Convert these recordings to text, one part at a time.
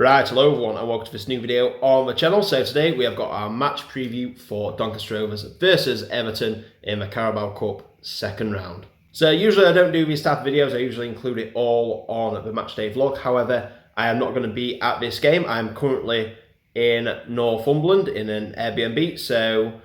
Right, hello everyone and welcome to this new video on the channel. So today we have got our match preview for Doncaster Rovers versus Everton in the Carabao Cup second round. So usually I don't do these type of videos, I usually include it all on the match day vlog. However, I am not going to be at this game. I am currently in Northumberland in an Airbnb. So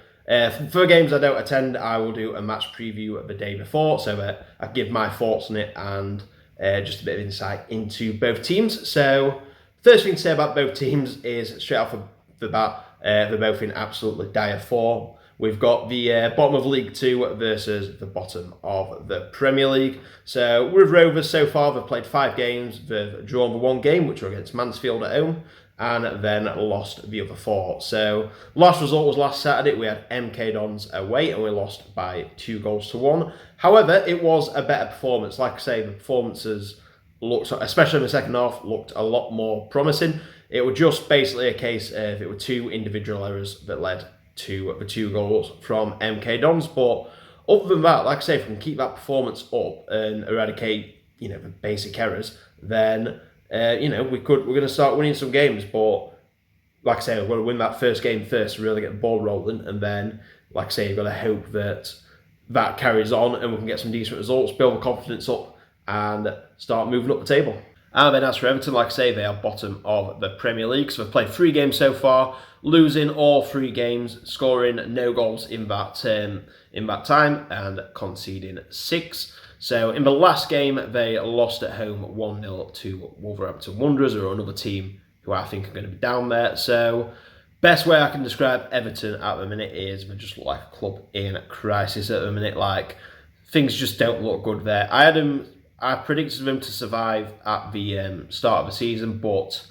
for games I don't attend, I will do a match preview the day before so that I give my thoughts on it and just a bit of insight into both teams. So first thing to say about both teams is straight off the bat, they're both in absolutely dire form. We've got the bottom of League 2 versus the bottom of the Premier League. So with Rovers so far, they've played 5 games, they've drawn the 1 game, which were against Mansfield at home, and then lost the other 4. So last result was last Saturday. We had MK Dons away and we lost by 2-1. However, it was a better performance. Like I say, the performances looked, especially in the second half, looked a lot more promising. It was just basically a case of it were 2 individual errors that led to the 2 goals from MK Dons. But other than that, like I say, if we can keep that performance up and eradicate, the basic errors, then we're going to start winning some games. But like I say, we're going to win that first game first, really get the ball rolling, and then, like I say, you've got to hope that that carries on and we can get some decent results, build the confidence up, and start moving up the table. And then as for Everton, like I say, they are bottom of the Premier League. So they've played 3 games so far, losing all 3 games, scoring no goals in that time, and conceding 6. So in the last game, they lost at home 1-0 to Wolverhampton Wanderers, or another team who I think are going to be down there. So best way I can describe Everton at the minute is they just look like a club in crisis at the minute. Like, things just don't look good there. I predicted them to survive at the start of the season, but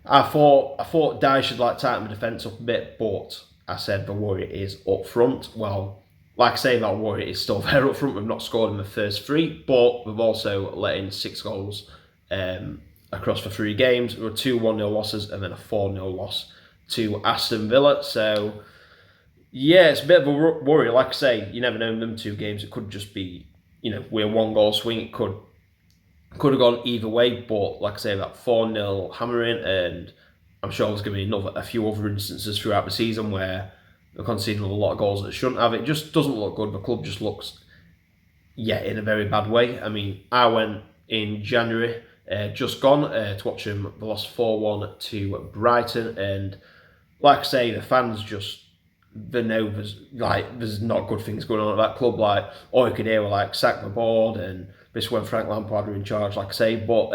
I thought Dyche should tighten the defence up a bit, but I said the worry is up front. Well, like I say, that worry is still there up front. We've not scored in the first 3, but we've also let in 6 goals across the 3 games. There were 2 1-0 losses and then a 4-0 loss to Aston Villa. So yeah, it's a bit of a worry. Like I say, you never know in them 2 games. It could just be, we're 1-goal swing. It could have gone either way, but like I say, that 4-0 hammering, and I'm sure there's going to be a few other instances throughout the season where they're conceding a lot of goals that shouldn't have. It just doesn't look good. The club just looks, in a very bad way. I mean, I went in January, just gone, to watch them. They lost 4-1 to Brighton, and like I say, the fans just, they know there's not good things going on at that club. All you could hear were sack the board, and this when Frank Lampard were in charge, like I say. But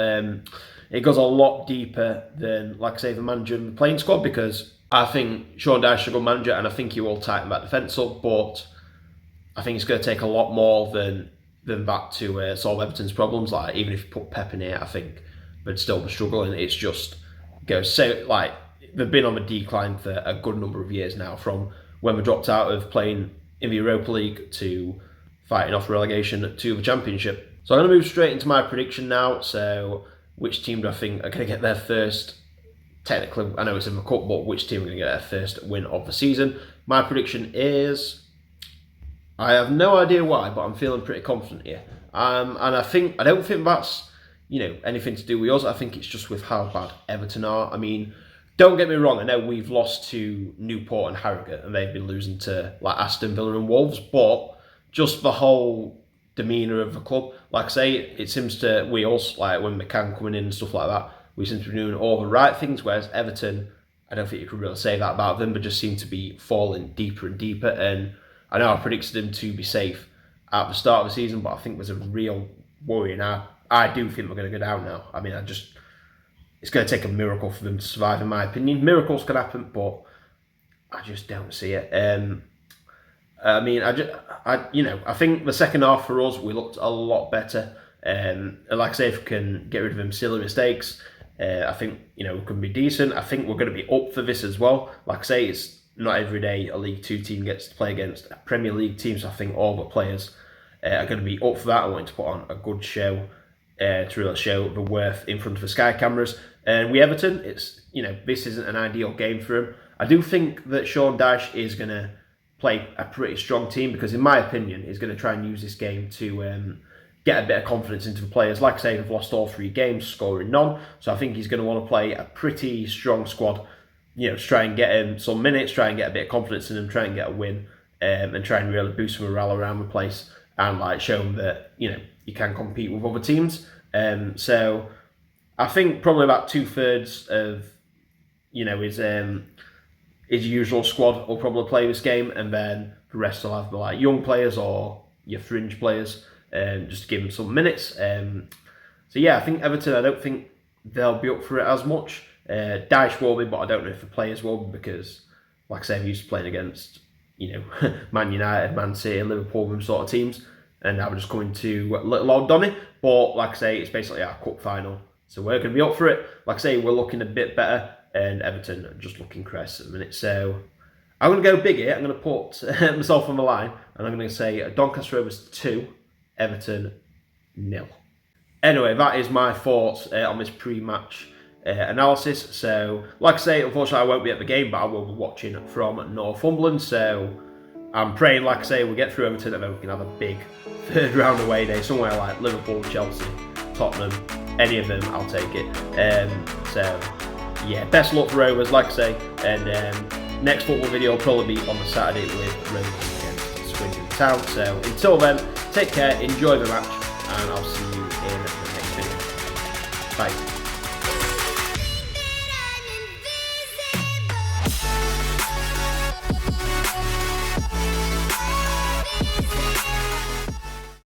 it goes a lot deeper than, like I say, the manager and the playing squad, because I think Sean Dyche is a good manager and I think he will tighten that defence up, but I think it's going to take a lot more than that to solve Everton's problems. Even if you put Pep in here, I think they'd still be struggling. It's just goes so they've been on the decline for a good number of years now, from when we dropped out of playing in the Europa League to fighting off relegation to the Championship. So I'm going to move straight into my prediction now. So which team do I think are going to get their first, technically I know it's in the cup, but which team are going to get their first win of the season? My prediction is, I have no idea why, but I'm feeling pretty confident here. And I don't think that's anything to do with us. I think it's just with how bad Everton are. I mean, don't get me wrong, I know we've lost to Newport and Harrogate and they've been losing to Aston Villa and Wolves, but just the whole demeanour of the club, like I say, it seems to, we also, when McCann coming in and stuff like that, we seem to be doing all the right things, whereas Everton, I don't think you could really say that about them, but just seem to be falling deeper and deeper. And I know I predicted them to be safe at the start of the season, but I think there's a real worry, and I do think we're going to go down now. I mean, it's going to take a miracle for them to survive, in my opinion. Miracles can happen, but I just don't see it. I think the second half for us, we looked a lot better. And like I say, if we can get rid of them silly mistakes, I think, we can be decent. I think we're going to be up for this as well. Like I say, it's not every day a League 2 team gets to play against a Premier League team, so I think all the players are going to be up for that. I want to put on a good show to really show the worth in front of the Sky cameras. And with Everton, it's, this isn't an ideal game for him. I do think that Sean Dyche is going to play a pretty strong team, because in my opinion, he's going to try and use this game to get a bit of confidence into the players. Like I say, they've lost all 3 games, scoring none. So I think he's going to want to play a pretty strong squad, to try and get him some minutes, try and get a bit of confidence in him, try and get a win, and try and really boost morale around the place and like show him that, you can compete with other teams. So I think probably about 2/3 of, his usual squad will probably play this game, and then the rest will have the like young players or your fringe players, just to give them some minutes. So yeah, I think Everton, I don't think they'll be up for it as much. Dyche will be, but I don't know if the players will be, because, like I say, I'm used to playing against, Man United, Man City, Liverpool, them sort of teams, and now we're just coming to little old Donny. But like I say, it's basically our cup final, so we're going to be up for it. Like I say, we're looking a bit better, and Everton are just looking cress at the minute. So I'm going to go big here. I'm going to put myself on the line, and I'm going to say Doncaster Rovers 2, Everton 0. Anyway, that is my thoughts on this pre-match analysis. So, like I say, unfortunately I won't be at the game, but I will be watching from Northumberland. So I'm praying, like I say, we'll get through Everton, and then we can have a big 3rd round away day somewhere like Liverpool, Chelsea, Tottenham, any of them, I'll take it. So yeah, best luck for Rovers, like I say, and next football video will probably be on the Saturday with Rovers against Swindon Town. So until then, take care, enjoy the match, and I'll see you in the next video. Bye.